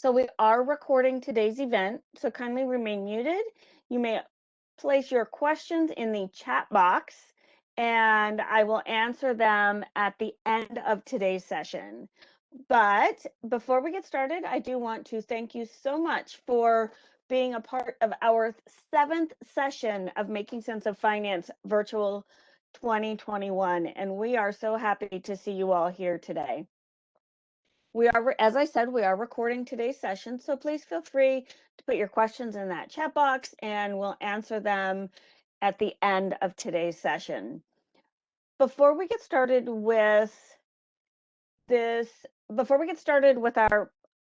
So we are recording today's event, so kindly remain muted. You may place your questions in the chat box and I will answer them at the end of today's session. But before we get started, I do want to thank you so much for being a part of our 7th session of Making Sense of Finance Virtual 2021. And we are so happy to see you all here today. We are, as I said, we are recording today's session, so please feel free to put your questions in that chat box and we'll answer them at the end of today's session. Before we get started with our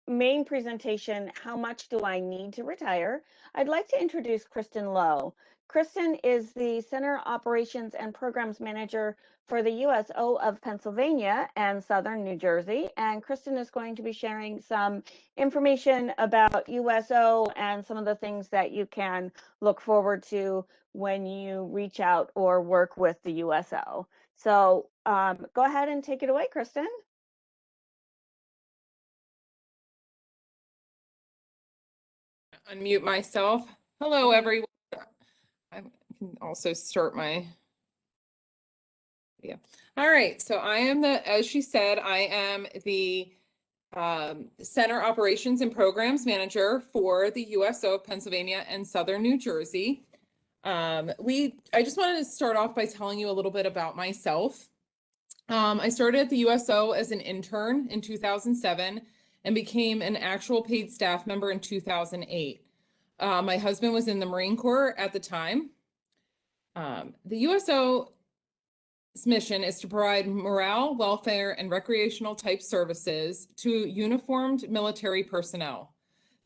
main presentation, How Much Do I Need to Retire? I'd like to introduce Kristen Lowe. Kristen is the Center Operations and Programs Manager for the USO of Pennsylvania and Southern New Jersey. And Kristen is going to be sharing some information about USO and some of the things that you can look forward to when you reach out or work with the USO. So go ahead and take it away, Kristen. Unmute myself. Hello, everyone. I can also start my video. All right, so I am as she said, I am the Center Operations and Programs Manager for the USO of Pennsylvania and Southern New Jersey. I just wanted to start off by telling you a little bit about myself. I started at the USO as an intern in 2007 and became an actual paid staff member in 2008. My husband was in the Marine Corps at the time. The USO's mission is to provide morale, welfare, and recreational type services to uniformed military personnel.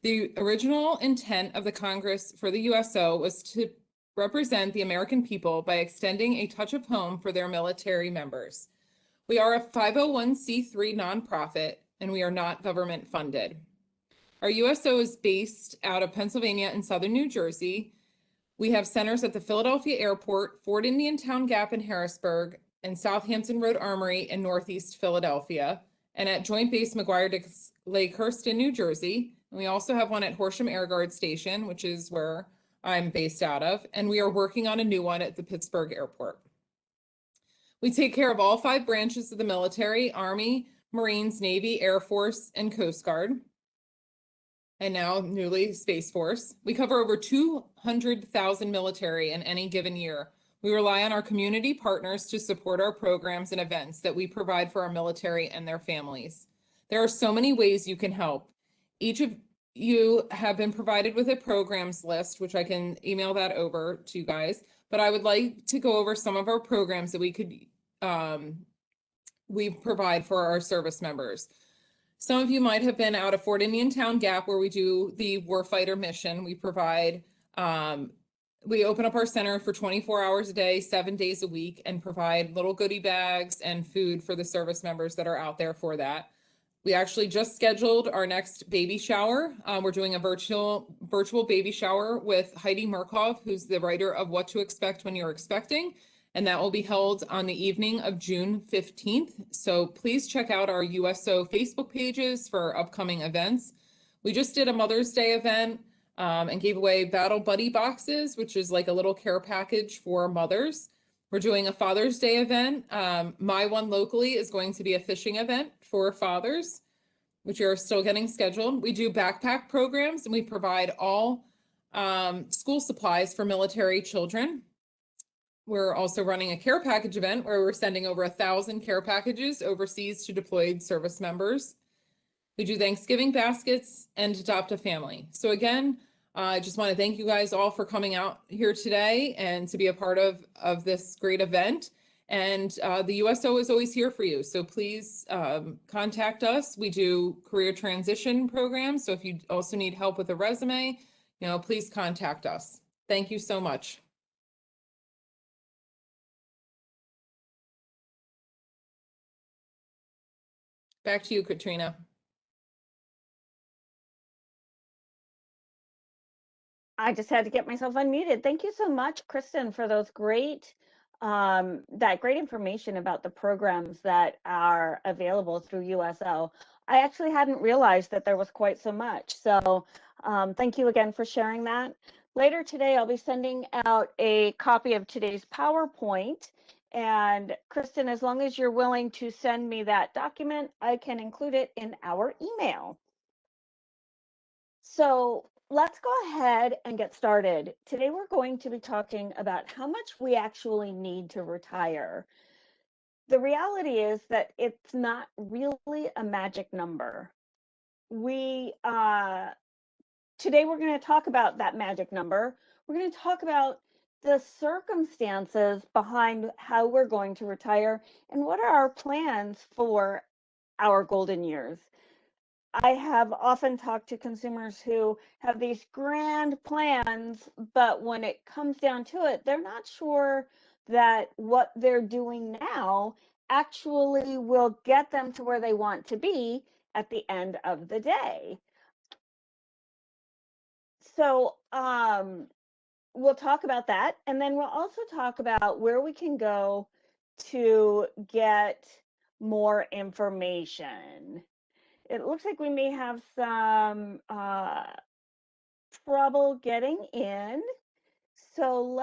The original intent of the Congress for the USO was to represent the American people by extending a touch of home for their military members. We are a 501c3 nonprofit, and we are not government funded. Our USO is based out of Pennsylvania and Southern New Jersey. We have centers at the Philadelphia Airport, Fort Indian Town Gap in Harrisburg, and Southampton Road Armory in Northeast Philadelphia, and at Joint Base McGuire Lakehurst in New Jersey. And we also have one at Horsham Air Guard Station, which is where I'm based out of, and we are working on a new one at the Pittsburgh Airport. We take care of all 5 branches of the military: Army, Marines, Navy, Air Force, and Coast Guard, and now newly Space Force. We cover over 200,000 military in any given year. We rely on our community partners to support our programs and events that we provide for our military and their families. There are so many ways you can help. Each of you have been provided with a programs list, which I can email that over to you guys, but I would like to go over some of our programs that we provide for our service members. Some of you might have been out of Fort Indian Town Gap, where we do the warfighter mission. We provide, we open up our center for 24 hours a day, 7 days a week, and provide little goodie bags and food for the service members that are out there for that. We actually just scheduled our next baby shower. We're doing a virtual baby shower with Heidi Murkoff, who's the writer of What to Expect When You're Expecting. And that will be held on the evening of June 15th. So please check out our USO Facebook pages for upcoming events. We just did a Mother's Day event and gave away Battle Buddy boxes, which is like a little care package for mothers. We're doing a Father's Day event. My one locally is going to be a fishing event for fathers, which are still getting scheduled. We do backpack programs, and we provide all school supplies for military children. We're also running a care package event where we're sending over 1,000 care packages overseas to deployed service members. We do Thanksgiving baskets and adopt a family. So again, I just want to thank you guys all for coming out here today and to be a part of this great event. And the USO is always here for you. So please contact us. We do career transition programs. So if you also need help with a resume, please contact us. Thank you so much. Back to you, Katrina. I just had to get myself unmuted. Thank you so much, Kristen, for those great information about the programs that are available through USO. I actually hadn't realized that there was quite so much. So thank you again for sharing that. Later today, I'll be sending out a copy of today's PowerPoint. And Kristen, as long as you're willing to send me that document, I can include it in our email. So let's go ahead and get started. Today, we're going to be talking about how much we actually need to retire. The reality is that it's not really a magic number. We Today we're going to talk about that magic number. We're going to talk about the circumstances behind how we're going to retire and what are our plans for our golden years. I have often talked to consumers who have these grand plans, but when it comes down to it, they're not sure that what they're doing now actually will get them to where they want to be at the end of the day. So, we'll talk about that, and then we'll also talk about where we can go to get more information. It looks like we may have some trouble getting in. So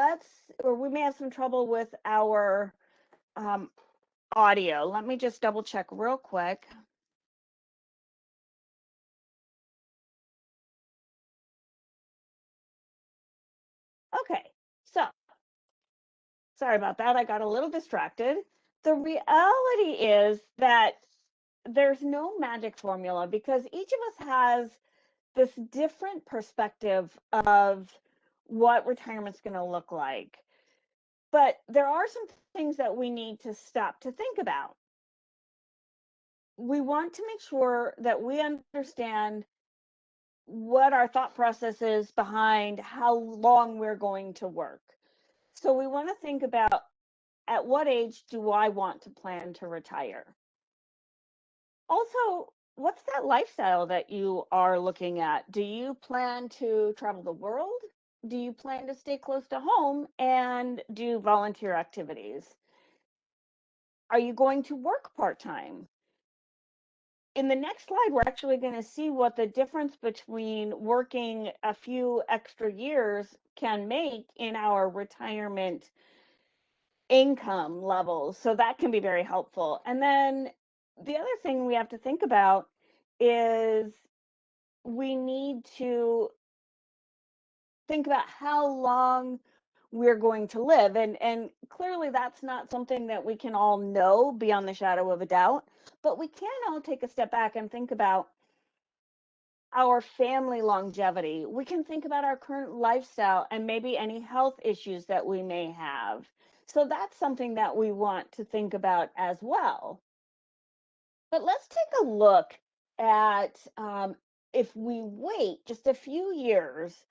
or we may have some trouble with our audio. Let me just double check real quick. Okay, so sorry about that. I got a little distracted. The reality is that there's no magic formula because each of us has this different perspective of what retirement's going to look like. But there are some things that we need to stop to think about. We want to make sure that we understand what our thought process is behind how long we're going to work. So we want to think about, at what age do I want to plan to retire? Also, what's that lifestyle that you are looking at? Do you plan to travel the world? Do you plan to stay close to home and do volunteer activities? Are you going to work part-time? In the next slide, we're actually going to see what the difference between working a few extra years can make in our retirement income levels. So that can be very helpful. And then the other thing we have to think about is we need to think about how long we're going to live. And clearly that's not something that we can all know beyond the shadow of a doubt, but we can all take a step back and think about our family longevity. We can think about our current lifestyle and maybe any health issues that we may have. So that's something that we want to think about as well. But let's take a look at if we wait just a few years,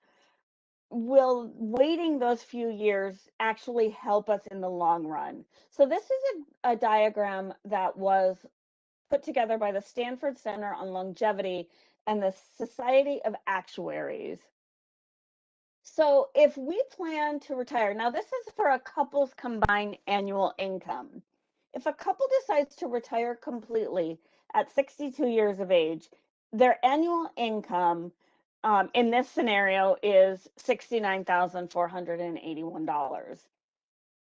will waiting those few years actually help us in the long run? So this is a diagram that was put together by the Stanford Center on Longevity and the Society of Actuaries. So if we plan to retire, now this is for a couple's combined annual income. If a couple decides to retire completely at 62 years of age, their annual income in this scenario is $69,481.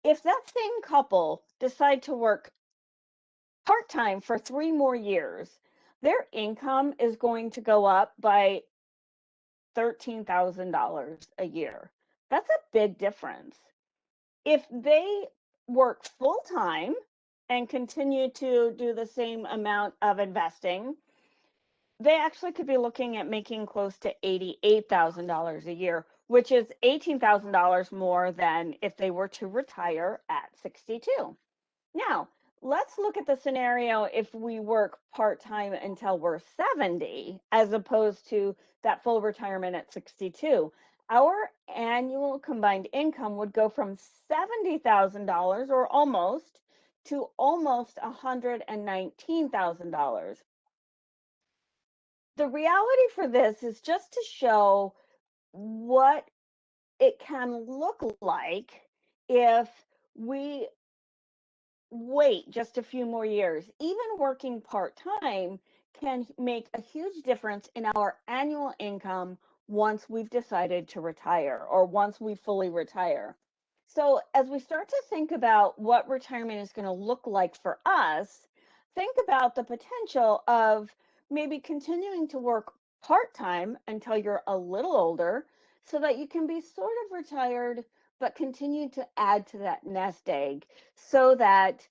If that same couple decide to work part-time for 3 more years, their income is going to go up by $13,000 a year. That's a big difference. If they work full-time and continue to do the same amount of investing, they actually could be looking at making close to $88,000 a year, which is $18,000 more than if they were to retire at 62. Now, let's look at the scenario if we work part-time until we're 70, as opposed to that full retirement at 62. Our annual combined income would go from $70,000 or almost to almost $119,000. The reality for this is just to show what it can look like if we wait just a few more years. Even working part-time can make a huge difference in our annual income once we've decided to retire or once we fully retire. So, as we start to think about what retirement is going to look like for us, think about the potential of maybe continuing to work part time until you're a little older so that you can be sort of retired but continue to add to that nest egg so that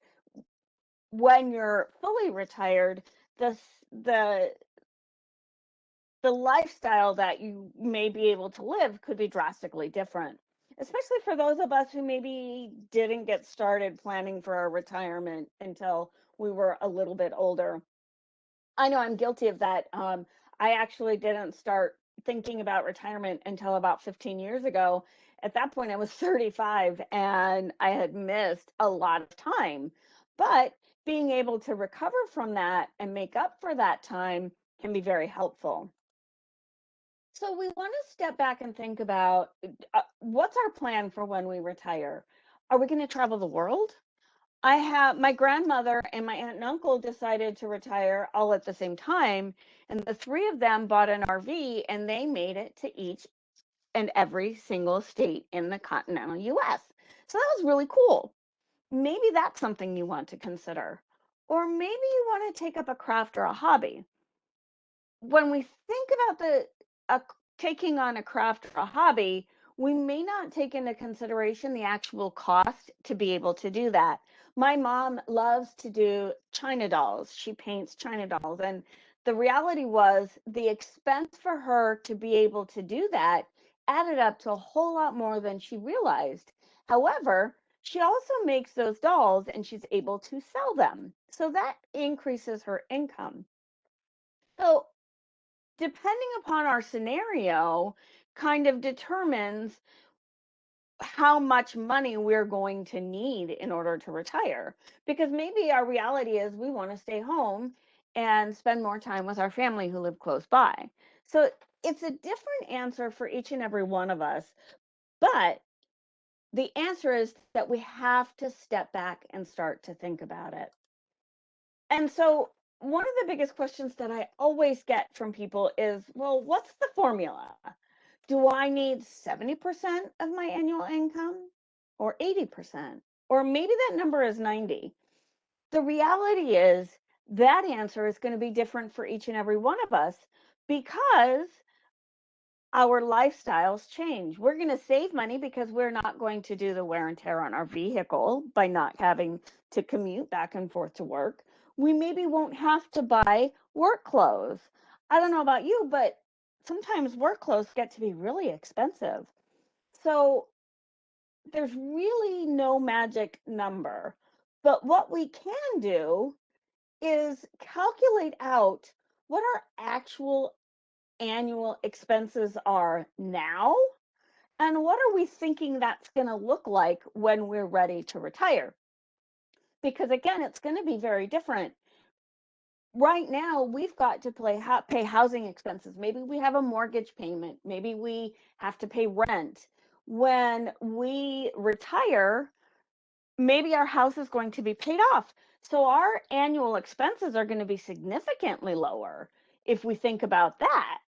when you're fully retired, the the the lifestyle that you may be able to live could be drastically different, especially for those of us who maybe didn't get started planning for our retirement until we were a little bit older. I know I'm guilty of that. I actually didn't start thinking about retirement until about 15 years ago. At that point, I was 35 and I had missed a lot of time. But being able to recover from that and make up for that time can be very helpful. So we want to step back and think about what's our plan for when we retire? Are we going to travel the world? I have my grandmother and my aunt and uncle decided to retire all at the same time, and the three of them bought an RV and they made it to each and every single state in the continental US. So that was really cool. Maybe that's something you want to consider. Or maybe you want to take up a craft or a hobby. When we think about uh, taking on a craft or a hobby, we may not take into consideration the actual cost to be able to do that. My mom loves to do China dolls. She paints China dolls. And the reality was the expense for her to be able to do that added up to a whole lot more than she realized. However, she also makes those dolls and she's able to sell them. So that increases her income. So depending upon our scenario, kind of determines how much money we're going to need in order to retire. Because maybe our reality is we want to stay home and spend more time with our family who live close by. So it's a different answer for each and every one of us. But the answer is that we have to step back and start to think about it. And so one of the biggest questions that I always get from people is, well, what's the formula? Do I need 70% of my annual income or 80%? Or maybe that number is 90. The reality is that answer is going to be different for each and every one of us because our lifestyles change. We're going to save money because we're not going to do the wear and tear on our vehicle by not having to commute back and forth to work. We maybe won't have to buy work clothes. I don't know about you, but sometimes work clothes get to be really expensive. So there's really no magic number. But what we can do is calculate out what our actual annual expenses are now and what are we thinking that's going to look like when we're ready to retire, because again it's going to be very different. Right now we've got to pay housing expenses, maybe we have a mortgage payment, maybe we have to pay rent. When we retire, maybe our house is going to be paid off, so our annual expenses are going to be significantly lower if we think about that.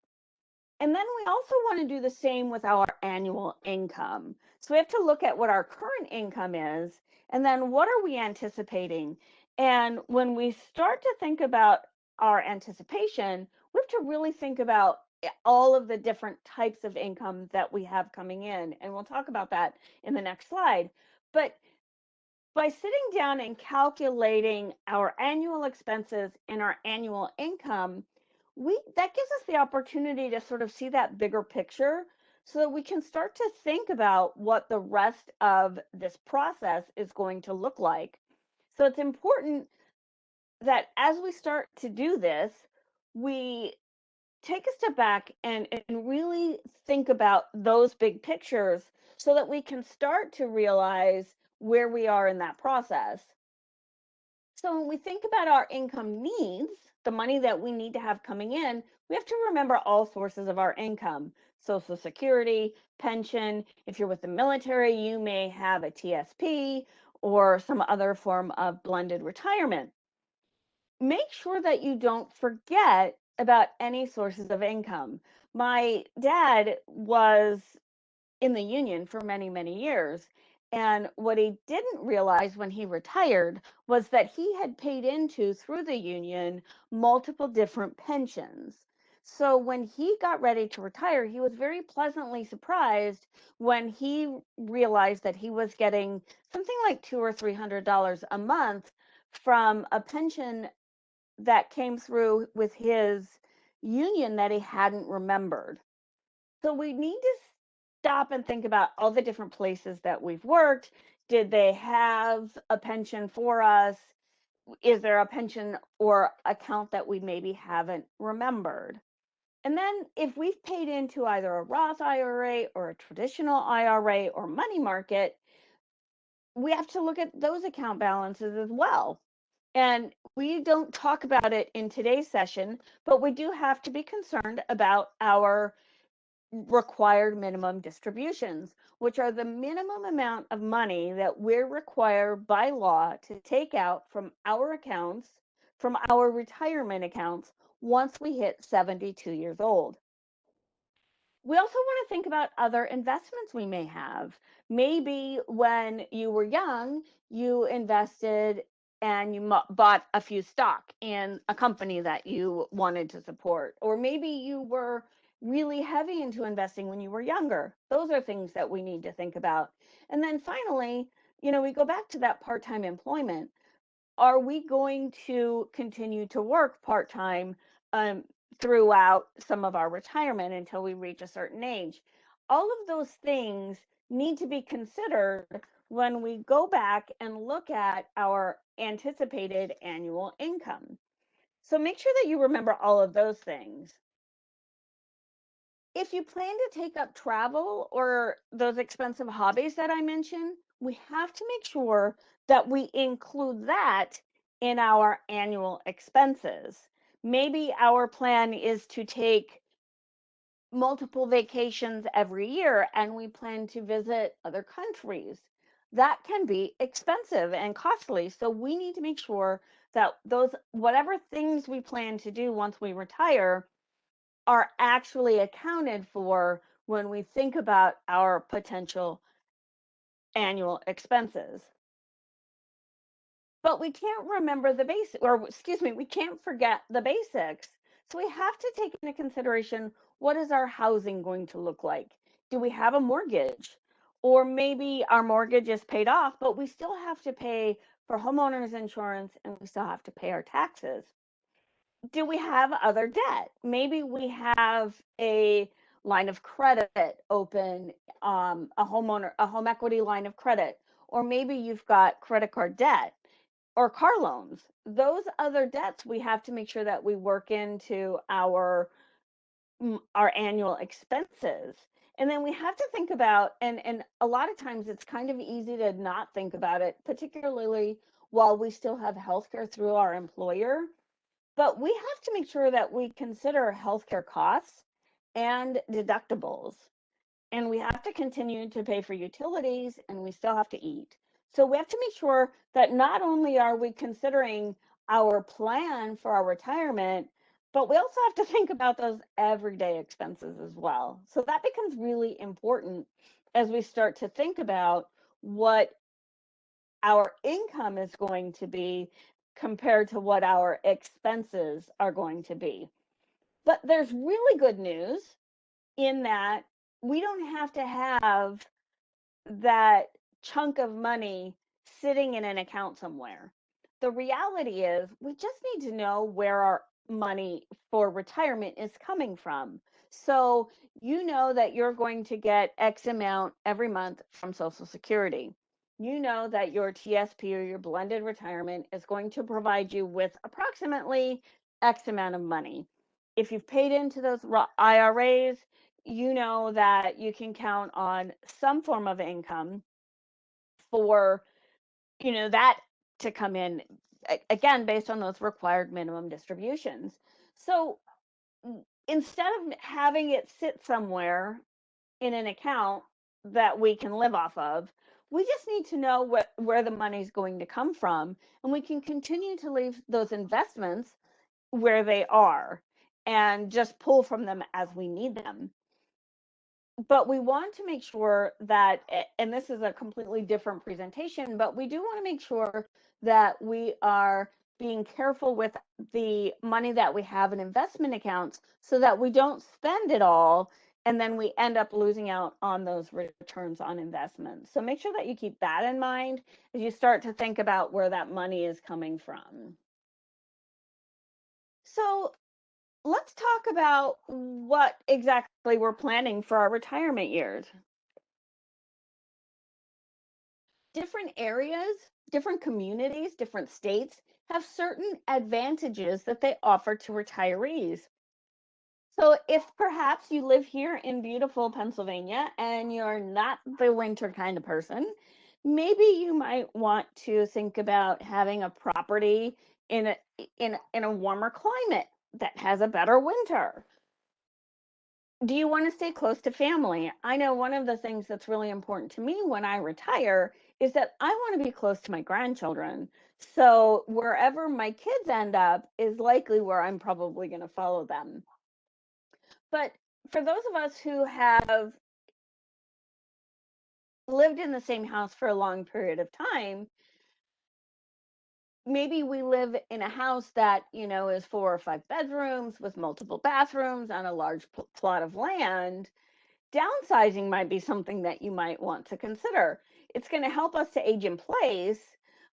And then we also want to do the same with our annual income. So we have to look at what our current income is and then what are we anticipating? And when we start to think about our anticipation, we have to really think about all of the different types of income that we have coming in. And we'll talk about that in the next slide. But by sitting down and calculating our annual expenses and our annual income, we that gives us the opportunity to sort of see that bigger picture so that we can start to think about what the rest of this process is going to look like. So it's important that as we start to do this, we take a step back and really think about those big pictures so that we can start to realize where we are in that process. So when we think about our income needs, the money that we need to have coming in, we have to remember all sources of our income. Social Security, pension. If you're with the military, you may have a TSP or some other form of blended retirement. make sure that you don't forget about any sources of income. My dad was in the union for many, many years. And what he didn't realize when he retired was that he had paid into, through the union, multiple different pensions. So when he got ready to retire, he was very pleasantly surprised when he realized that he was getting something like $200 or $300 a month from a pension that came through with his union that he hadn't remembered. So we need to stop and think about all the different places that we've worked. Did they have a pension for us? Is there a pension or account that we maybe haven't remembered? And then if we've paid into either a Roth IRA or a traditional IRA or money market, we have to look at those account balances as well. And we don't talk about it in today's session, but we do have to be concerned about our required minimum distributions, which are the minimum amount of money that we're required by law to take out from our accounts, from our retirement accounts, once we hit 72 years old. We also want to think about other investments we may have. Maybe when you were young, you invested and you bought a few stock in a company that you wanted to support. Or maybe you were really heavy into investing when you were younger. Those are things that we need to think about. And then finally, we go back to that part-time employment. Are we going to continue to work part-time um, throughout some of our retirement until we reach a certain age? All of those things need to be considered when we go back and look at our anticipated annual income. So make sure that you remember all of those things. If you plan to take up travel or those expensive hobbies that I mentioned, we have to make sure that we include that in our annual expenses. Maybe our plan is to take multiple vacations every year and we plan to visit other countries. That can be expensive and costly. So we need to make sure that those, whatever things we plan to do once we retire, are actually accounted for when we think about our potential annual expenses. But we can't remember the basics, or excuse me, we can't forget the basics. So we have to take into consideration, what is our housing going to look like? Do we have a mortgage? Or maybe our mortgage is paid off, but we still have to pay for homeowners insurance and we still have to pay our taxes. Do we have other debt? Maybe we have a line of credit open, a home equity line of credit, or maybe you've got credit card debt or car loans. Those other debts, we have to make sure that we work into our annual expenses. And then we have to think about, and a lot of times it's kind of easy to not think about it, particularly while we still have healthcare through our employer. But we have to make sure that we consider healthcare costs and deductibles. And we have to continue to pay for utilities and we still have to eat. So we have to make sure that not only are we considering our plan for our retirement, but we also have to think about those everyday expenses as well. So that becomes really important as we start to think about what our income is going to be compared to what our expenses are going to be. But there's really good news in that we don't have to have that chunk of money sitting in an account somewhere. The reality is we just need to know where our money for retirement is coming from. So you know that you're going to get X amount every month from Social Security. You know that your TSP or your blended retirement is going to provide you with approximately X amount of money. If you've paid into those IRAs, you know that you can count on some form of income for, that to come in, again, based on those required minimum distributions. So instead of having it sit somewhere in an account that we can live off of, We just need to know where the money is going to come from, and we can continue to leave those investments where they are and just pull from them as we need them. But we want to make sure that, and this is a completely different presentation, but we do want to make sure that we are being careful with the money that we have in investment accounts so that we don't spend it all and then we end up losing out on those returns on investments. So make sure that you keep that in mind as you start to think about where that money is coming from. So let's talk about what exactly we're planning for our retirement years. Different areas, different communities, different states have certain advantages that they offer to retirees. So if perhaps you live here in beautiful Pennsylvania and you're not the winter kind of person, maybe you might want to think about having a property in a warmer climate that has a better winter. Do you want to stay close to family? I know one of the things that's really important to me when I retire is that I want to be close to my grandchildren. So wherever my kids end up is likely where I'm probably going to follow them. But for those of us who have lived in the same house for a long period of time, maybe we live in a house that, is 4 or 5 bedrooms with multiple bathrooms on a large plot of land. Downsizing might be something that you might want to consider. It's going to help us to age in place,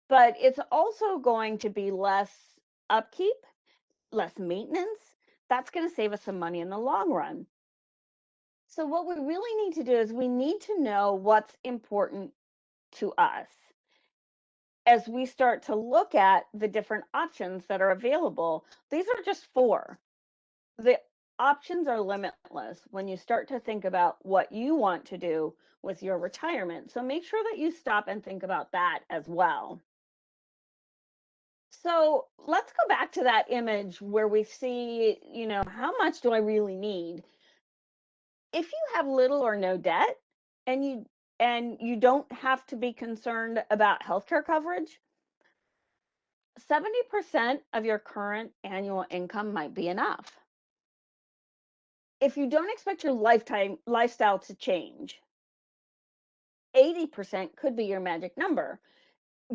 but it's also going to be less upkeep, less maintenance. That's going to save us some money in the long run. So what we really need to do is we need to know what's important to us as we start to look at the different options that are available. These are just 4. The options are limitless when you start to think about what you want to do with your retirement. So make sure that you stop and think about that as well. So let's go back to that image where we see, how much do I really need? If you have little or no debt and you don't have to be concerned about healthcare coverage, 70% of your current annual income might be enough. If you don't expect your lifestyle to change, 80% could be your magic number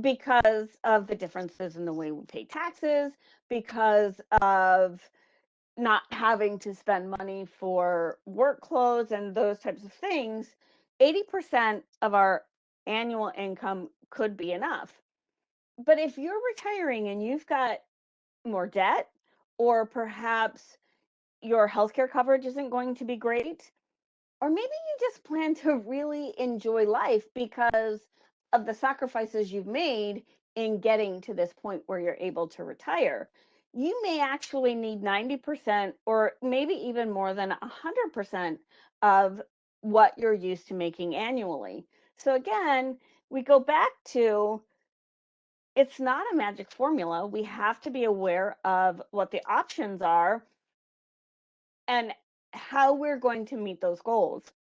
because of the differences in the way we pay taxes, because of not having to spend money for work clothes and those types of things. 80% of our annual income could be enough. But if you're retiring and you've got more debt, or perhaps your healthcare coverage isn't going to be great, or maybe you just plan to really enjoy life because of the sacrifices you've made in getting to this point where you're able to retire. You may actually need 90% or maybe even more than 100% of what you're used to making annually. So again, we go back to, it's not a magic formula. We have to be aware of what the options are and how we're going to meet those goals.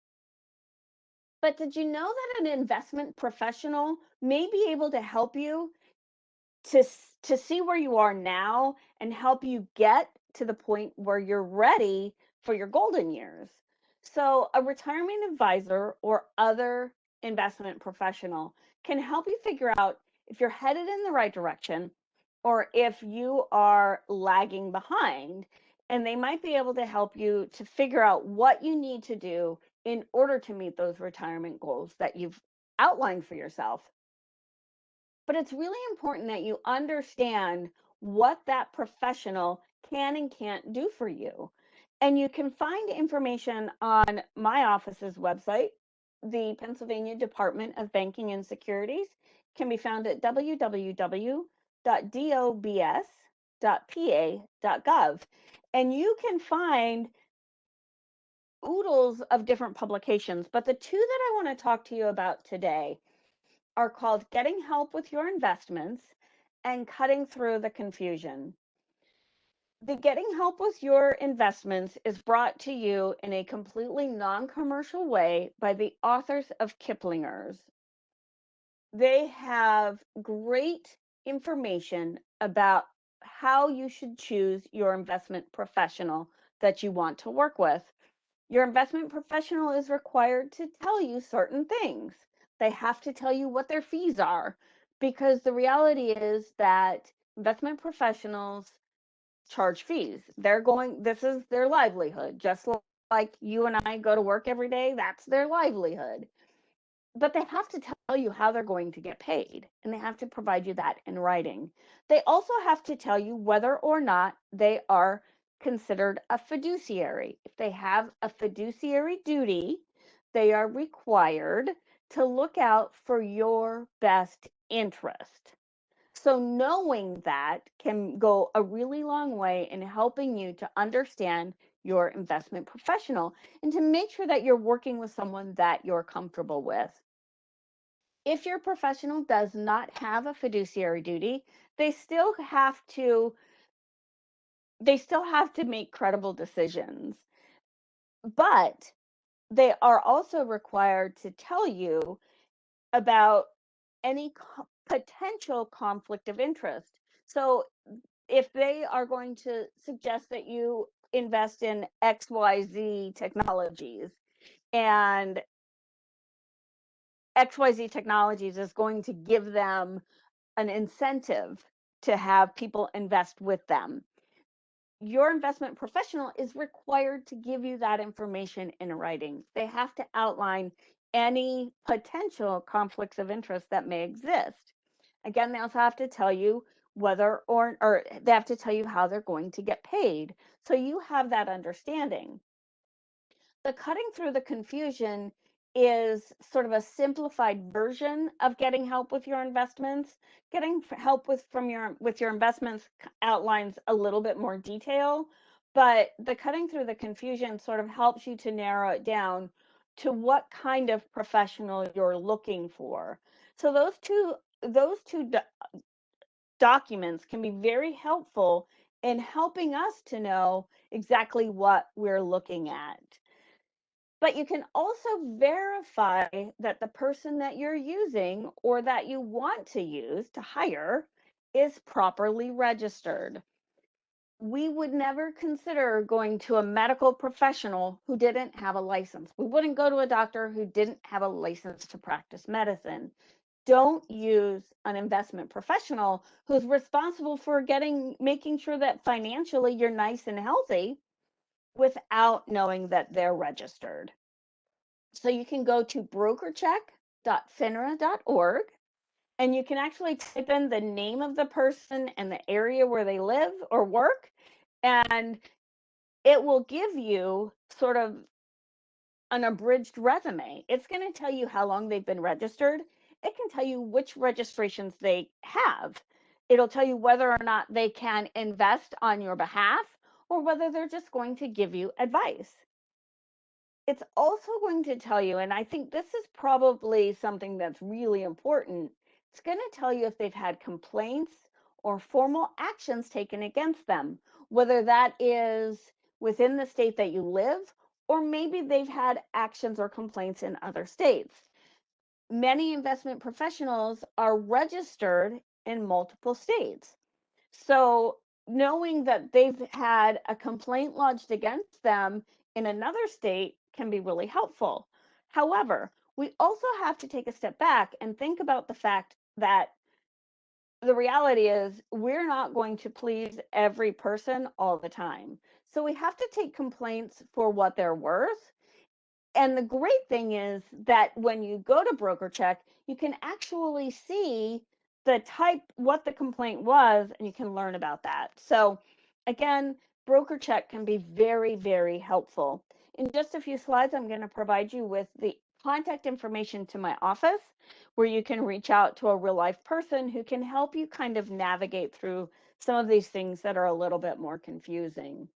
But did you know that an investment professional may be able to help you to see where you are now and help you get to the point where you're ready for your golden years? So a retirement advisor or other investment professional can help you figure out if you're headed in the right direction or if you are lagging behind. And they might be able to help you to figure out what you need to do in order to meet those retirement goals that you've outlined for yourself. But it's really important that you understand what that professional can and can't do for you. And you can find information on my office's website. The Pennsylvania Department of Banking and Securities can be found at www.dobs.pa.gov. And you can find oodles of different publications, but the 2 that I want to talk to you about today are called Getting Help with Your Investments and Cutting Through the Confusion. The Getting Help with Your Investments is brought to you in a completely non-commercial way by the authors of Kiplinger's. They have great information about how you should choose your investment professional that you want to work with. Your investment professional is required to tell you certain things. They have to tell you what their fees are, because the reality is that investment professionals charge fees. This is their livelihood, just like you and I go to work every day, that's their livelihood. But they have to tell you how they're going to get paid, and they have to provide you that in writing. They also have to tell you whether or not they are considered a fiduciary. If they have a fiduciary duty, they are required to look out for your best interest. So knowing that can go a really long way in helping you to understand your investment professional and to make sure that you're working with someone that you're comfortable with. If your professional does not have a fiduciary duty, they still have to make credible decisions. But they are also required to tell you about any potential conflict of interest. So if they are going to suggest that you invest in XYZ technologies, and XYZ technologies is going to give them an incentive to have people invest with them, your investment professional is required to give you that information in writing. They have to outline any potential conflicts of interest that may exist. Again, they also have to tell you whether or they have to tell you how they're going to get paid. So you have that understanding. The cutting through the confusion is sort of a simplified version of getting help with your investments. Getting help with your investments outlines a little bit more detail, but the cutting through the confusion sort of helps you to narrow it down to what kind of professional you're looking for. So those two documents can be very helpful in helping us to know exactly what we're looking at. But you can also verify that the person that you're using or that you want to use to hire is properly registered. We would never consider going to a medical professional who didn't have a license. We wouldn't go to a doctor who didn't have a license to practice medicine. Don't use an investment professional who's responsible for making sure that financially you're nice and healthy without knowing that they're registered. So you can go to brokercheck.finra.org, and you can actually type in the name of the person and the area where they live or work, and it will give you sort of an abridged resume. It's going to tell you how long they've been registered. It can tell you which registrations they have. It'll tell you whether or not they can invest on your behalf or whether they're just going to give you advice. It's also going to tell you, and I think this is probably something that's really important, it's going to tell you if they've had complaints or formal actions taken against them, whether that is within the state that you live, or maybe they've had actions or complaints in other states. Many investment professionals are registered in multiple states. So knowing that they've had a complaint lodged against them in another state can be really helpful. However, we also have to take a step back and think about the fact that the reality is we're not going to please every person all the time. So we have to take complaints for what they're worth. And the great thing is that when you go to BrokerCheck, you can actually see what the complaint was, and you can learn about that. So again, BrokerCheck can be very, very helpful. In just a few slides, I'm going to provide you with the contact information to my office, where you can reach out to a real life person who can help you kind of navigate through some of these things that are a little bit more confusing.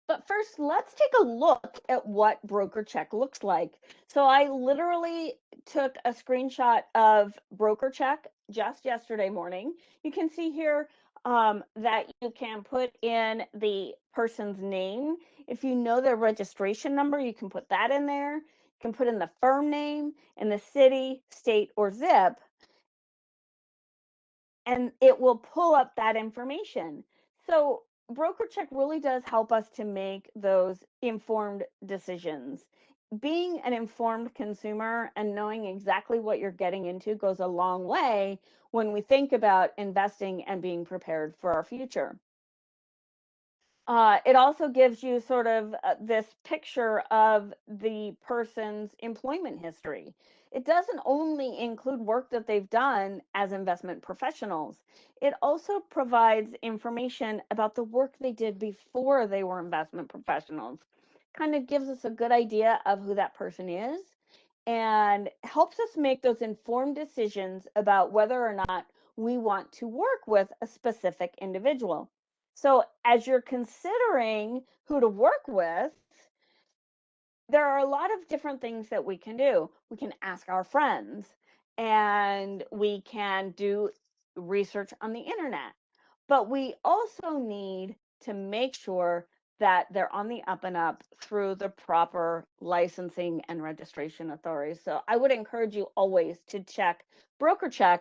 But first, let's take a look at what BrokerCheck looks like. So I literally took a screenshot of BrokerCheck just yesterday morning. You can see here that you can put in the person's name. If you know their registration number, you can put that in there. You can put in the firm name and the city, state, or zip, and it will pull up that information. So BrokerCheck really does help us to make those informed decisions. Being an informed consumer and knowing exactly what you're getting into goes a long way when we think about investing and being prepared for our future. It also gives you sort of this picture of the person's employment history. It doesn't only include work that they've done as investment professionals. It also provides information about the work they did before they were investment professionals. Kind of gives us a good idea of who that person is and helps us make those informed decisions about whether or not we want to work with a specific individual. So as you're considering who to work with, there are a lot of different things that we can do. We can ask our friends and we can do research on the internet. But we also need to make sure that they're on the up and up through the proper licensing and registration authorities. So I would encourage you always to check BrokerCheck.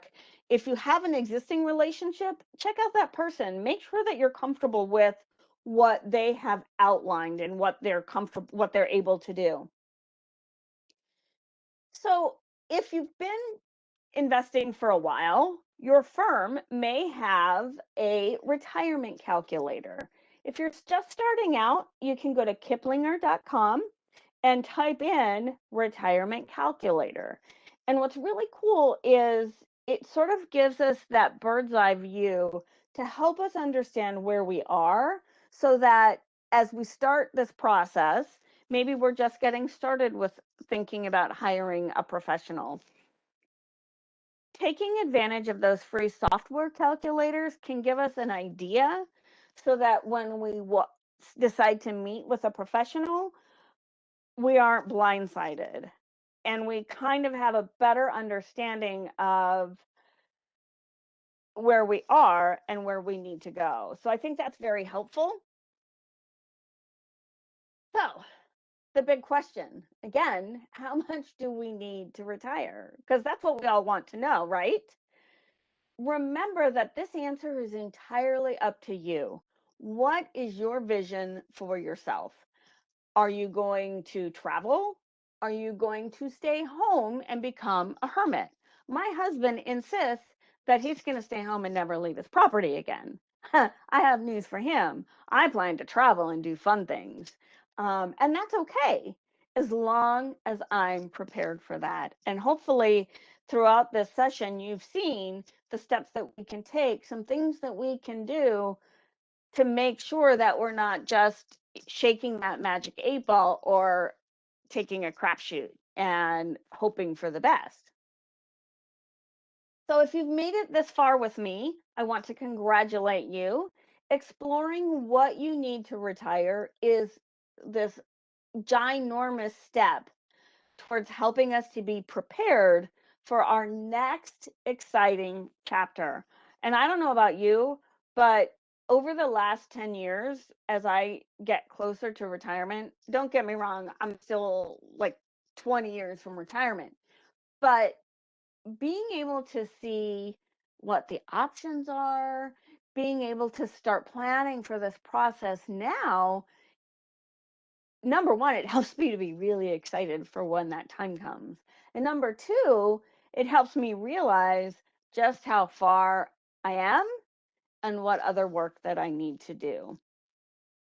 If you have an existing relationship, check out that person. Make sure that you're comfortable with what they have outlined and what they're comfortable, what they're able to do. So if you've been investing for a while, your firm may have a retirement calculator. If you're just starting out, you can go to kiplinger.com and type in retirement calculator. And what's really cool is it sort of gives us that bird's eye view to help us understand where we are so that as we start this process, maybe we're just getting started with thinking about hiring a professional. Taking advantage of those free software calculators can give us an idea so that when we decide to meet with a professional, we aren't blindsided and we kind of have a better understanding of where we are and where we need to go. So I think that's very helpful. So the big question again, how much do we need to retire? Because that's what we all want to know, right? Remember that this answer is entirely up to you. What is your vision for yourself? Are you going to travel? Are you going to stay home and become a hermit? My husband insists that he's going to stay home and never leave his property again. I have news for him. I plan to travel and do fun things. And that's okay as long as I'm prepared for that. And hopefully, throughout this session, you've seen the steps that we can take, some things that we can do to make sure that we're not just shaking that magic 8 ball or taking a crapshoot and hoping for the best. So if you've made it this far with me, I want to congratulate you. Exploring what you need to retire is this ginormous step towards helping us to be prepared for our next exciting chapter. And I don't know about you, but over the last 10 years, as I get closer to retirement, don't get me wrong, I'm still like 20 years from retirement, but being able to see what the options are, being able to start planning for this process now, number one, it helps me to be really excited for when that time comes. And number two, it helps me realize just how far I am and what other work that I need to do.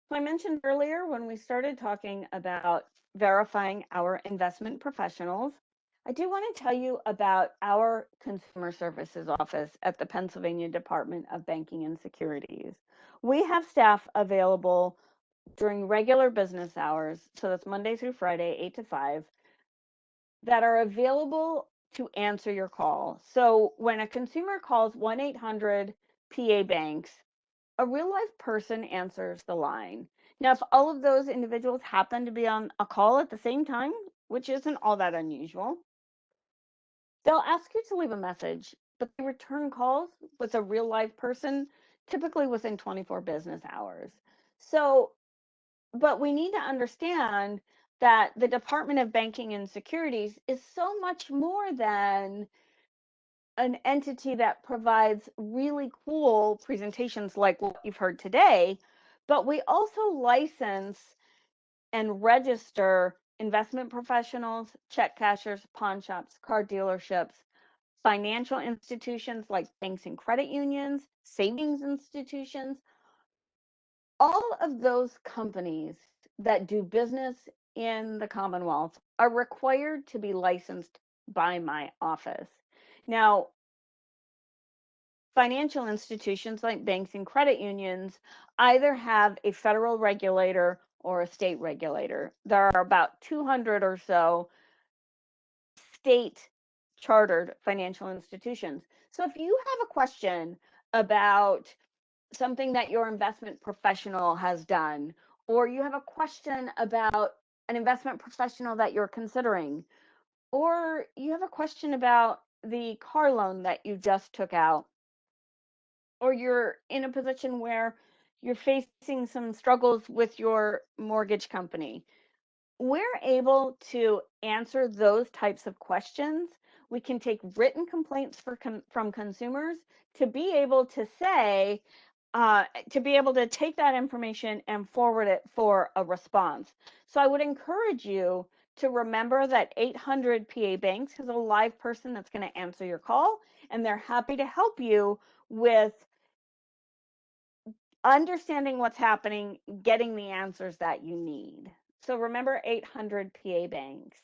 So I mentioned earlier when we started talking about verifying our investment professionals, I do want to tell you about our consumer services office at the Pennsylvania Department of Banking and Securities. We have staff available during regular business hours, so that's Monday through Friday, 8 to 5, that are available to answer your call. So when a consumer calls 1-800-PA-BANKS, a real life person answers the line. Now, if all of those individuals happen to be on a call at the same time, which isn't all that unusual, they'll ask you to leave a message, but they return calls with a real life person typically within 24 business hours. So but we need to understand that the Department of Banking and Securities is so much more than an entity that provides really cool presentations like what you've heard today, but we also license and register investment professionals, check cashers, pawn shops, car dealerships, financial institutions like banks and credit unions, savings institutions, all of those companies that do business in the Commonwealth are required to be licensed by my office. Now, financial institutions like banks and credit unions either have a federal regulator or a state regulator. There are about 200 or so state chartered financial institutions. So if you have a question about something that your investment professional has done, or you have a question about an investment professional that you're considering, or you have a question about the car loan that you just took out, or you're in a position where you're facing some struggles with your mortgage company, we're able to answer those types of questions. We can take written complaints from consumers to be able to say, to be able to take that information and forward it for a response. So I would encourage you to remember that 800 PA Banks has a live person that's going to answer your call, and they're happy to help you with understanding what's happening, getting the answers that you need. So remember 800 PA Banks.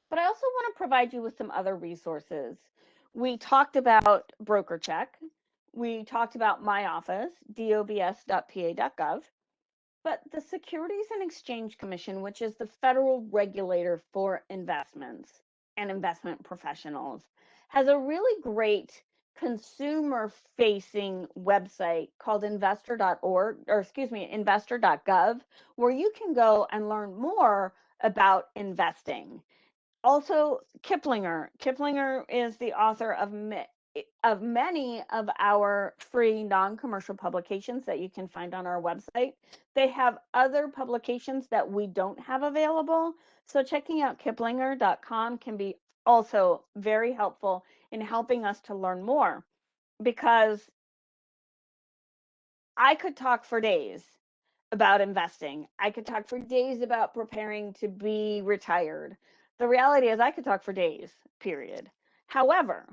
But I also want to provide you with some other resources. We talked about BrokerCheck. We talked about my office, dobs.pa.gov. But the Securities and Exchange Commission, which is the federal regulator for investments and investment professionals, has a really great consumer facing website called investor.org, or excuse me, investor.gov, where you can go and learn more about investing. Also, Kiplinger. Kiplinger is the author of many of our free non-commercial publications that you can find on our website. They have other publications that we don't have available. So checking out kiplinger.com can be also very helpful in helping us to learn more, because I could talk for days about investing. I could talk for days about preparing to be retired. The reality is I could talk for days, period. However,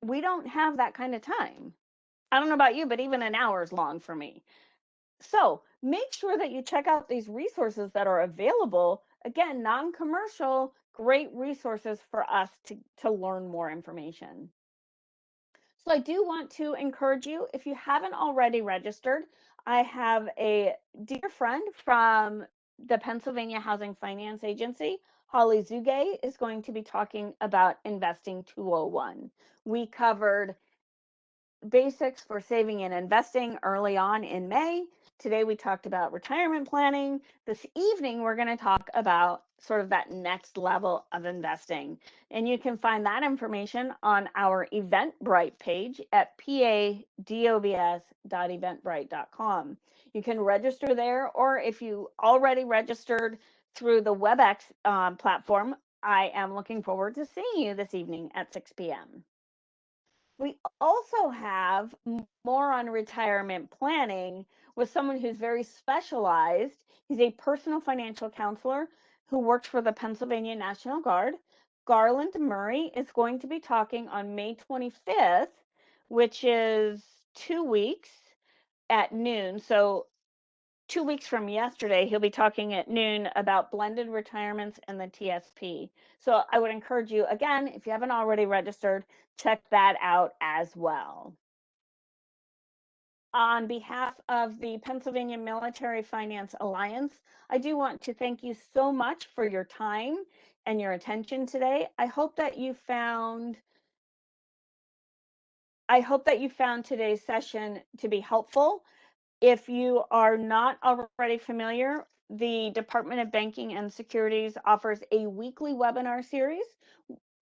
we don't have that kind of time. I don't know about you, but even an hour is long for me. So make sure that you check out these resources that are available. Again, non-commercial, great resources for us to learn more information. So I do want to encourage you, if you haven't already registered, I have a dear friend from the Pennsylvania Housing Finance Agency, Holly Zugay, is going to be talking about Investing 201. We covered basics for saving and investing early on in May. Today we talked about retirement planning. This evening we're going to talk about sort of that next level of investing. And you can find that information on our Eventbrite page at padobs.eventbrite.com. You can register there, or if you already registered through the WebEx platform, I am looking forward to seeing you this evening at 6 p.m. We also have more on retirement planning with someone who's very specialized. He's a personal financial counselor who works for the Pennsylvania National Guard. Garland Murray is going to be talking on May 25th, which is 2 weeks at noon. So 2 weeks from yesterday, he'll be talking at noon about blended retirements and the TSP. So I would encourage you, again, if you haven't already registered, check that out as well. On behalf of the Pennsylvania Military Finance Alliance, I do want to thank you so much for your time and your attention today. I hope that you found today's session to be helpful. If you are not already familiar, the Department of Banking and Securities offers a weekly webinar series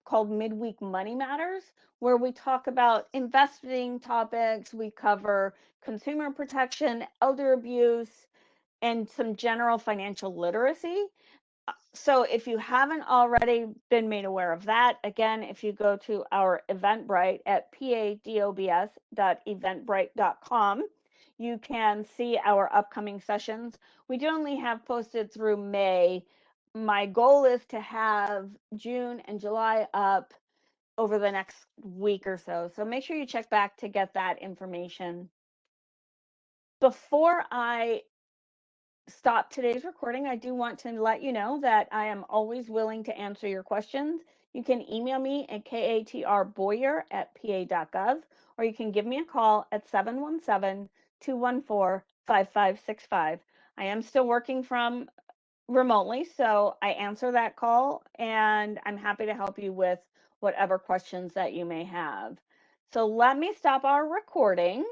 called Midweek Money Matters, where we talk about investing topics. We cover consumer protection, elder abuse, and some general financial literacy. So if you haven't already been made aware of that, again, if you go to our Eventbrite at padobs.eventbrite.com, you can see our upcoming sessions. We do only have posted through May. My goal is to have June and July up over the next week or so. So make sure you check back to get that information. Before I stop today's recording, I do want to let you know that I am always willing to answer your questions. You can email me at katrboyer@pa.gov, or you can give me a call at 717-214-5565. I am still working from remotely, so I answer that call, and I'm happy to help you with whatever questions that you may have. So let me stop our recording.